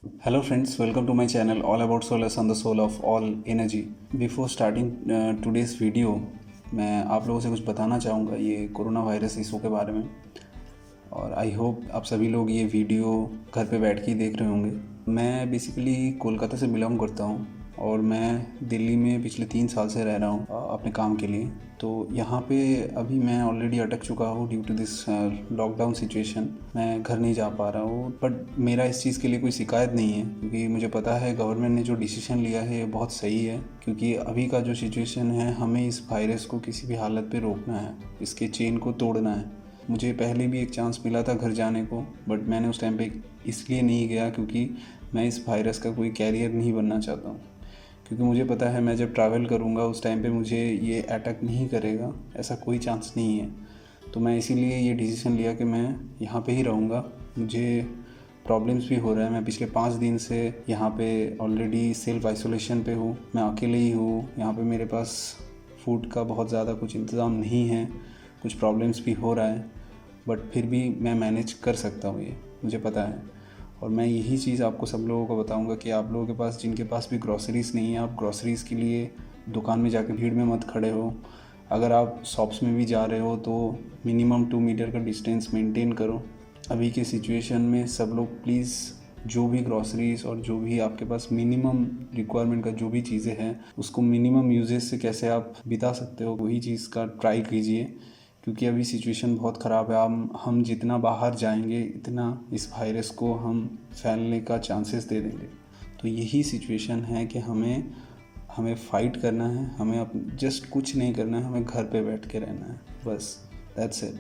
Hello friends, welcome to my channel all about solace on the soul of all energy. Before starting today's video, मैं आप लोगों से कुछ बताना चाहूँगा ये कोरोना वायरस इशू के बारे में। और आई होप आप सभी लोग ये वीडियो घर पे बैठ के ही देख रहे होंगे। मैं बेसिकली कोलकाता से बिलोंग करता हूँ और मैं दिल्ली में पिछले 3 साल से रह रहा हूँ अपने काम के लिए। तो यहाँ पे अभी मैं ऑलरेडी अटक चुका हूँ due to this lockdown situation. मैं घर नहीं जा पा रहा हूँ, बट मेरा इस चीज़ के लिए कोई शिकायत नहीं है क्योंकि मुझे पता है गवर्नमेंट ने जो डिसीजन लिया है ये बहुत सही है। क्योंकि अभी का जो सिचुएशन है, हमें इस वायरस को किसी भी हालत पे रोकना है, इसके चेन को तोड़ना है। मुझे पहले भी एक चांस मिला था घर जाने को, बट मैंने उस टाइम पे इसलिए नहीं गया क्योंकि मैं इस वायरस का कोई कैरियर नहीं बनना चाहता हूँ। क्योंकि मुझे पता है मैं जब ट्रैवल करूँगा उस टाइम पे मुझे ये अटैक नहीं करेगा, ऐसा कोई चांस नहीं है। तो मैं इसीलिए ये डिसीज़न लिया कि मैं यहाँ पे ही रहूँगा। मुझे प्रॉब्लम्स भी हो रहा है। मैं पिछले 5 दिन से यहाँ पे ऑलरेडी सेल्फ आइसोलेशन पे हूँ। मैं अकेले ही हूँ यहाँ पे। मेरे पास फूड का बहुत ज़्यादा कुछ इंतज़ाम नहीं है, कुछ प्रॉब्लम्स भी हो रहा है, बट फिर भी मैं मैनेज कर सकता हूँ, ये मुझे पता है। और मैं यही चीज़ आपको सब लोगों को बताऊंगा कि आप लोगों के पास जिनके पास भी ग्रॉसरीज़ नहीं है, आप ग्रॉसरीज़ के लिए दुकान में जाके भीड़ में मत खड़े हो। अगर आप शॉप्स में भी जा रहे हो तो मिनिमम 2 मीटर का डिस्टेंस मेंटेन करो। अभी के सिचुएशन में सब लोग प्लीज़ जो भी ग्रॉसरीज़ और जो भी आपके पास मिनिमम रिक्वायरमेंट का जो भी चीज़ें हैं उसको मिनिमम यूजेज से कैसे आप बिता सकते हो वही चीज़ का ट्राई कीजिए। क्योंकि अभी सिचुएशन बहुत ख़राब है। हम जितना बाहर जाएंगे इतना इस वायरस को हम फैलने का चांसेस दे देंगे। तो यही सिचुएशन है कि हमें फ़ाइट करना है। हमें जस्ट कुछ नहीं करना है, हमें घर पे बैठ के रहना है, बस दैट्स इट।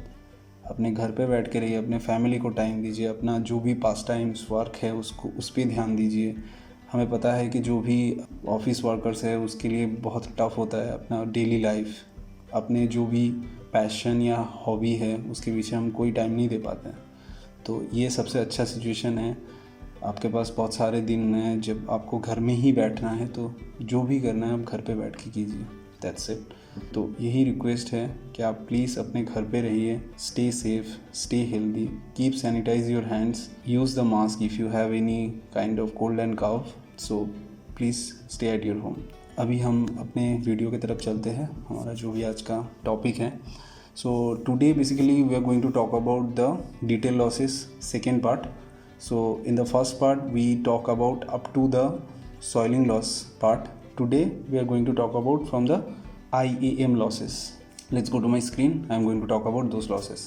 अपने घर पे बैठ के रहिए, अपने फैमिली को टाइम दीजिए, अपना जो भी पास टाइम्स वर्क है उसको उस पर ध्यान दीजिए। हमें पता है कि जो भी ऑफिस वर्कर्स है उसके लिए बहुत टफ होता है अपना डेली लाइफ। अपने जो भी पैशन या हॉबी है उसके पीछे हम कोई टाइम नहीं दे पाते हैं। तो ये सबसे अच्छा सिचुएशन है। आपके पास बहुत सारे दिन हैं जब आपको घर में ही बैठना है, तो जो भी करना है आप घर पे बैठ के कीजिए, दैट्स इट। तो यही रिक्वेस्ट है कि आप प्लीज़ अपने घर पे रहिए, stay safe, stay healthy, keep sanitize your hands, use the mask if you have any kind of cold and cough. So please stay at your home. अभी हम अपने वीडियो की तरफ चलते हैं, हमारा जो भी आज का टॉपिक है। So today basically we are going to talk about the detail losses second part. So in the first part we talk about up to the soiling loss part. Today we are going to talk about from the IAM losses. Let's go to my screen. I am going to talk about those losses.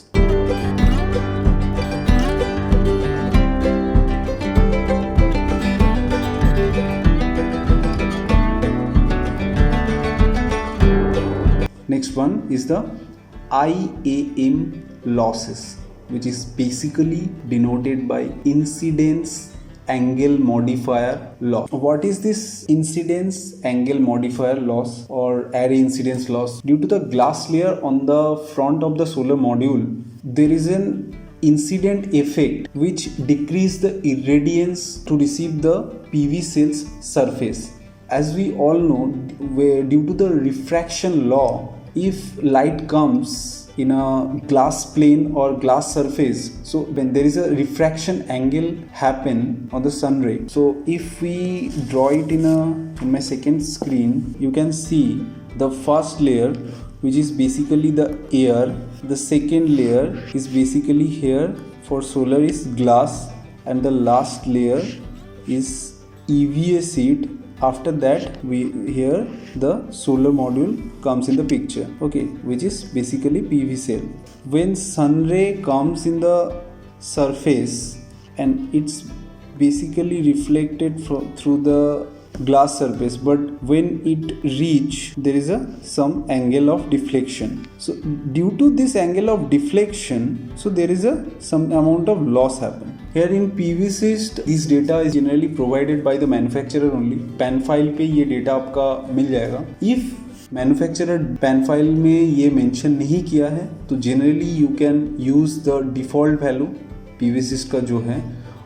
Next one is the IAM losses, which is basically denoted by incidence angle modifier loss. What is this incidence angle modifier loss or array incidence loss? Due to the glass layer on the front of the solar module, there is an incident effect which decrease the irradiance to receive the PV cell's surface. As we all know, due to the refraction law, if light comes in a glass plane or glass surface, so when there is a refraction angle happen on the sun ray. So if we draw it in my second screen, you can see the first layer, which is basically the air. The second layer is basically here for solar is glass, and the last layer is EVA sheet. After that here the solar module comes in the picture, okay, which is basically PV cell. When sun ray comes in the surface and it's basically reflected through the glass surface, but when it reach there is some angle of deflection. So due to this angle of deflection, so there is some amount of loss happen. Here in PVCist, this data is generally provided by the manufacturer only. PAN file पे ये data आपका मिल जाएगा. If manufacturer PAN file में ये mention नहीं किया है तो generally you can use the default value PVCist का जो है,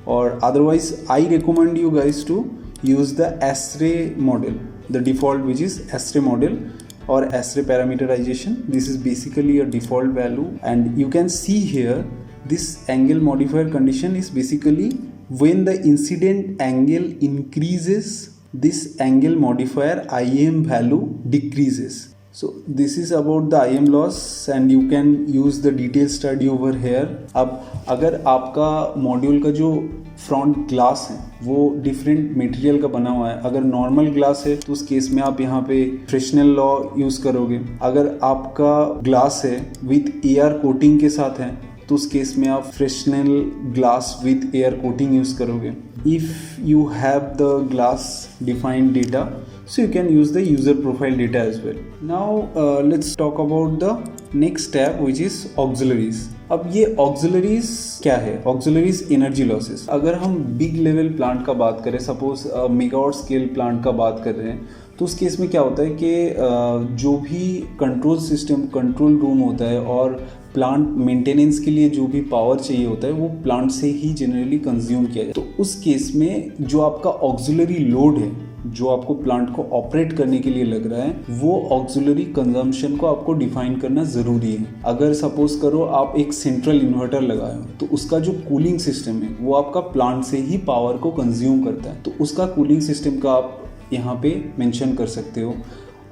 और otherwise I recommend you guys to use the ASRAY model, the default which is ASRAY model or ASRAY parameterization. This is basically a default value, and you can see here this angle modifier condition is basically when the incident angle increases this angle modifier IM value decreases. So this is about the IM loss and you can use the detailed study over here. अब अगर आपका module का जो front glass है वो different material का बना हुआ है, अगर नॉर्मल ग्लास है तो उस केस में आप यहाँ पे फ्रेशनल लॉ यूज़ करोगे। अगर आपका ग्लास है विथ एयर कोटिंग के साथ है तो उस केस में आप Fresnel glass with air coating use करोगे। If you have the glass defined data, so you can use the user profile data as well. Now let's talk about the next tab which is auxiliaries. अब ये auxiliaries क्या है? Auxiliaries energy losses. अगर हम big level plant का बात करें, suppose megawatt scale plant का बात कर रहे हैं, तो उस केस में क्या होता है कि जो भी कंट्रोल सिस्टम कंट्रोल रूम होता है और प्लांट मेंटेनेंस के लिए जो भी पावर चाहिए होता है वो प्लांट से ही जनरली कंज्यूम किया जाए। तो उस केस में जो आपका ऑक्सिलरी लोड है जो आपको प्लांट को ऑपरेट करने के लिए लग रहा है वो ऑक्सिलरी कंजम्पशन को आपको डिफाइन करना ज़रूरी है। अगर सपोज करो आप एक सेंट्रल इन्वर्टर लगाए हो तो उसका जो कूलिंग सिस्टम है वो आपका प्लांट से ही पावर को कंज्यूम करता है, तो उसका कूलिंग सिस्टम का आप यहाँ पे मेंशन कर सकते हो।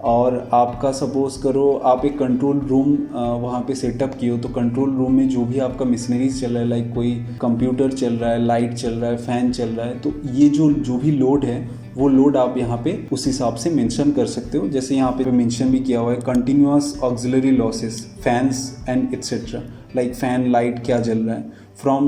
और आपका सपोज करो आप एक कंट्रोल रूम वहाँ पे सेटअप किए हो तो कंट्रोल रूम में जो भी आपका मशीनरीज चल रहा है, लाइक कोई कंप्यूटर चल रहा है, लाइट चल रहा है, फ़ैन चल रहा है, तो ये जो भी लोड है वो लोड आप यहाँ पे उस हिसाब से मेंशन कर सकते हो। जैसे यहाँ पे मेंशन भी किया हुआ है continuous auxiliary losses fans and etcetera, like fan light क्या जल रहा है from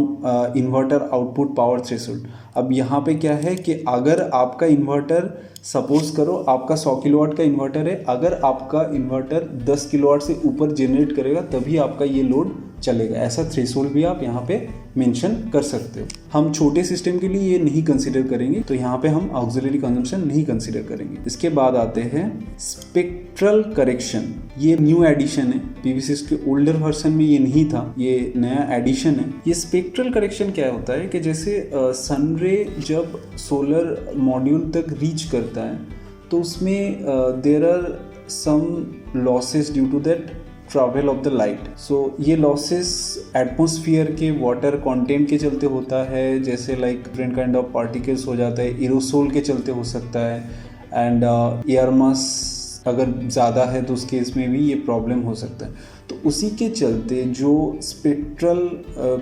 inverter output power threshold. अब यहाँ पे क्या है कि अगर आपका इन्वर्टर सपोज करो आपका 100 किलोवाट का इन्वर्टर है, अगर आपका इन्वर्टर 10 किलोवाट से ऊपर जनरेट करेगा तभी आपका ये लोड चलेगा, ऐसा थ्रेशोल्ड भी आप यहाँ पे मेंशन कर सकते हो। हम छोटे सिस्टम के लिए ये नहीं कंसीडर करेंगे तो यहाँ पे हम ऑक्सिलरी कंजम्पशन नहीं कंसीडर करेंगे। इसके बाद आते हैं स्पेक्ट्रल करेक्शन। ये न्यू एडिशन है, पीवीसिस्ट के ओल्डर वर्जन में ये नहीं था, ये नया एडिशन है। ये स्पेक्ट्रल करेक्शन क्या होता है कि जैसे सन रे जब सोलर मॉड्यूल तक रीच करता है तो उसमें there are some losses due to that travel of the light. So ये लॉसेस एटमॉस्फेयर के वाटर कंटेंट के चलते होता है, जैसे like different kind of particles हो जाता है, एरोसोल के चलते हो सकता है, एंड एयर मास अगर ज़्यादा है तो उस केस में भी ये प्रॉब्लम हो सकता है। तो उसी के चलते जो स्पेक्ट्रल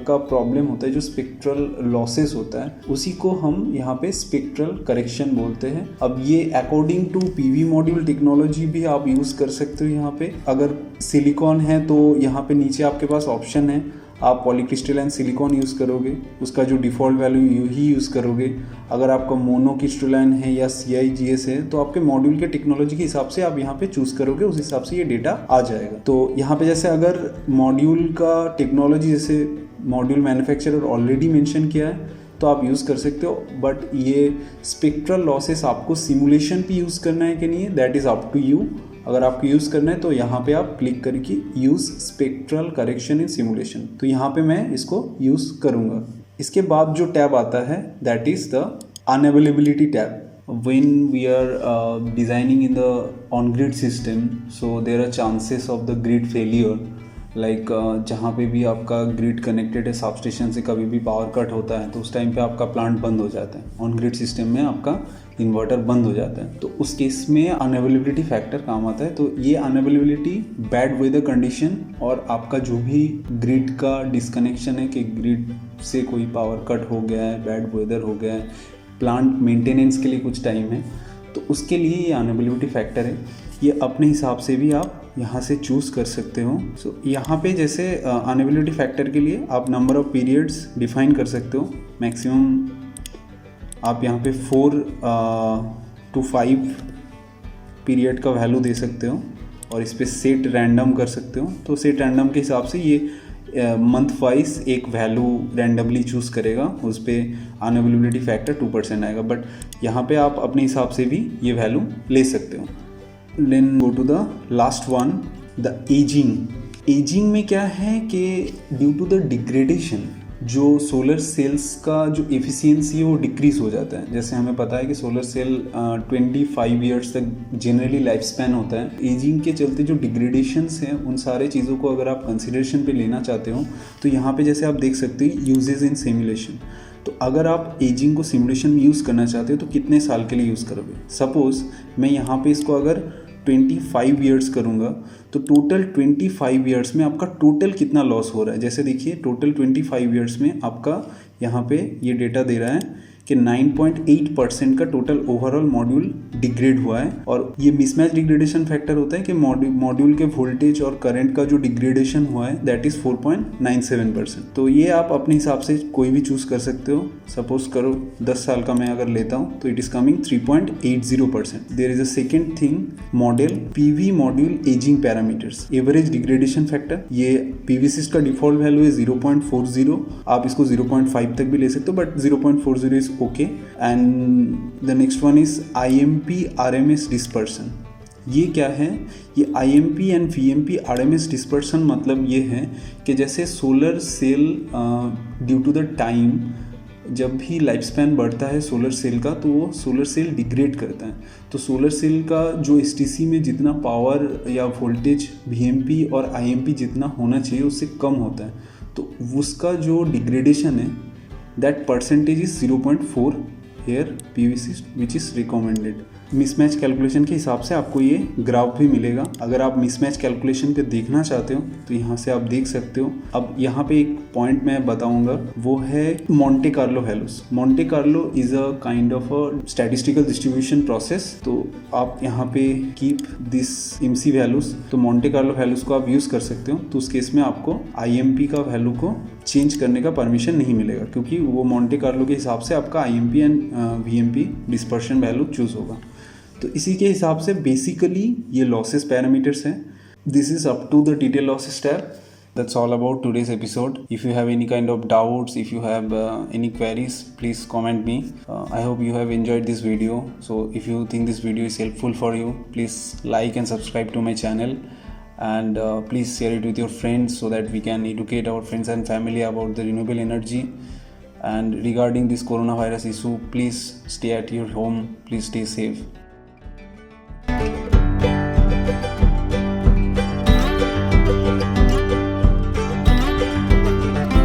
का प्रॉब्लम होता है, जो स्पेक्ट्रल लॉसेस होता है, उसी को हम यहाँ पे स्पेक्ट्रल करेक्शन बोलते हैं। अब ये according to PV module technology भी आप यूज़ कर सकते हो। यहाँ पे अगर सिलिकॉन है तो यहाँ पे नीचे आपके पास ऑप्शन है, आप पॉलीक्रिस्टलाइन सिलिकॉन यूज़ करोगे, उसका जो डिफ़ॉल्ट वैल्यू ही यूज़ करोगे। अगर आपका मोनोक्रिस्टलाइन है या CIGS है तो आपके मॉड्यूल के टेक्नोलॉजी के हिसाब से आप यहाँ पे चूज़ करोगे, उस हिसाब से ये डेटा आ जाएगा। तो यहाँ पे जैसे अगर मॉड्यूल का टेक्नोलॉजी जैसे मॉड्यूल मैन्युफैक्चरर ऑलरेडी मेंशन किया है तो आप यूज़ कर सकते हो, बट ये स्पेक्ट्रल लॉसेस आपको सिमुलेशन पे यूज़ करना है कि नहीं, that is up to you. अगर आपको यूज़ करना है तो यहाँ पे आप क्लिक करके use spectral correction in simulation, तो यहाँ पे मैं इसको यूज़ करूँगा। इसके बाद जो टैब आता है that is the unavailability tab. when we are designing in the on grid system, so there are chances of the grid failure, like जहाँ पे भी आपका ग्रिड कनेक्टेड है सब स्टेशन से, कभी भी पावर कट होता है तो उस टाइम पे आपका प्लांट बंद हो जाता है, ऑन ग्रिड सिस्टम में आपका इन्वर्टर बंद हो जाता है, तो उस केस में अनअवेलेबिलिटी फैक्टर काम आता है। तो ये अनअवेलेबिलिटी बैड वेदर कंडीशन और आपका जो भी ग्रिड का डिस्कनेक्शन है कि ग्रिड से कोई पावर कट हो गया है, बैड वेदर हो गया है, प्लांट मेंटेनेंस के लिए कुछ टाइम है, तो उसके लिए ये अनअवेलेबिलिटी फैक्टर है। ये अपने हिसाब से भी आप यहाँ से चूज़ कर सकते हो। सो यहाँ पे जैसे अनअवेलेबिलिटी फैक्टर के लिए आप नंबर ऑफ़ पीरियड्स डिफाइन कर सकते हो। मैक्सिमम आप यहाँ पे 4 to 5 पीरियड का वैल्यू दे सकते हो और इस पर सेट रैंडम कर सकते हो। तो सेट रैंडम के हिसाब से ये मंथ वाइज एक वैल्यू रैंडमली चूज़ करेगा, उस पर अनअवेलेबिलिटी फैक्टर 2% आएगा, बट यहाँ पे आप अपने हिसाब से भी ये वैल्यू ले सकते हो। Then go to the last one, the ageing. Ageing में क्या है कि ड्यू टू द डिग्रेडेशन जो सोलर सेल्स का जो एफिशिएंसी है वो डिक्रीज हो जाता है। जैसे हमें पता है कि सोलर सेल 25 ईयर्स तक जनरली लाइफ स्पैन होता है। एजिंग के चलते जो डिग्रेडेशंस हैं उन सारे चीज़ों को अगर आप कंसिडरेशन पे लेना चाहते हो तो यहाँ पे जैसे आप देख सकते हो यूजेज इन सिमुलेशन। तो अगर आप एजिंग को सिमुलेशन में यूज़ करना चाहते हो तो कितने साल के लिए यूज़ करोगे। सपोज़ मैं यहाँ पे इसको अगर 25 ईयर्स करूँगा तो टोटल 25 ईयर्स में आपका टोटल कितना लॉस हो रहा है। जैसे देखिए टोटल 25 ईयर्स में आपका यहाँ पे ये डेटा दे रहा है कि 9.8% का टोटल ओवरऑल मॉड्यूल डिग्रेड हुआ है। और ये मिसमैच डिग्रेडेशन फैक्टर होता है कि मॉड्यूल के वोल्टेज और करंट का जो डिग्रेडेशन हुआ है दैट इज़ 4.97%। तो ये आप अपने हिसाब से कोई भी चूज़ कर सकते हो। सपोज करो 10 साल का मैं अगर लेता हूँ तो it is coming 3.80%। There is a second thing model PV module ageing parameters average degradation factor. ये PVsyst का डिफॉल्ट वैल्यू है 0.40। आप इसको 0.5 तक भी ले सकते हो but 0.40 is okay. And the next one is IMP RMS dispersion. ये क्या है, ये IMP and VMP RMS dispersion मतलब ये है कि जैसे solar cell due to the time जब भी लाइफ स्पैन बढ़ता है सोलर सेल का तो वो सोलर सेल डिग्रेड करता है। तो सोलर सेल का जो STC में जितना पावर या वोल्टेज VMP और IMP जितना होना चाहिए उससे कम होता है, तो उसका जो डिग्रेडेशन है that percentage is 0.4 here PVsyst which is recommended. Mismatch calculation के हिसाब से आपको ये ग्राफ भी मिलेगा। अगर आप मिसमैच कैलकुलेशन पे देखना चाहते हो तो यहाँ से आप देख सकते हो। अब यहाँ पे एक पॉइंट मैं बताऊंगा वो है Monte Carlo values. Monte Carlo is a kind of a statistical distribution process. तो आप यहाँ पे कीप दिस MC वैल्यूज, तो मोंटे कार्लो वैल्यूज को आप यूज़ कर सकते हो। तो उस केस में आपको IMP का वैल्यू को चेंज करने का परमिशन नहीं मिलेगा क्योंकि वो मोंटे कार्लो के हिसाब से आपका IMP and VMP dispersion value choose होगा। तो इसी के हिसाब से बेसिकली ये लॉसेस पैरामीटर्स हैं। This is up to the detail losses tab. That's all about today's episode. If you have any kind of doubts, if you have any queries, please comment me. I hope you have enjoyed this video. So if you think this video is helpful for you, please like and subscribe to my channel. And please share it with your friends so that we can educate our friends and family about the renewable energy. And regarding this coronavirus issue, please stay at your home. Please stay safe.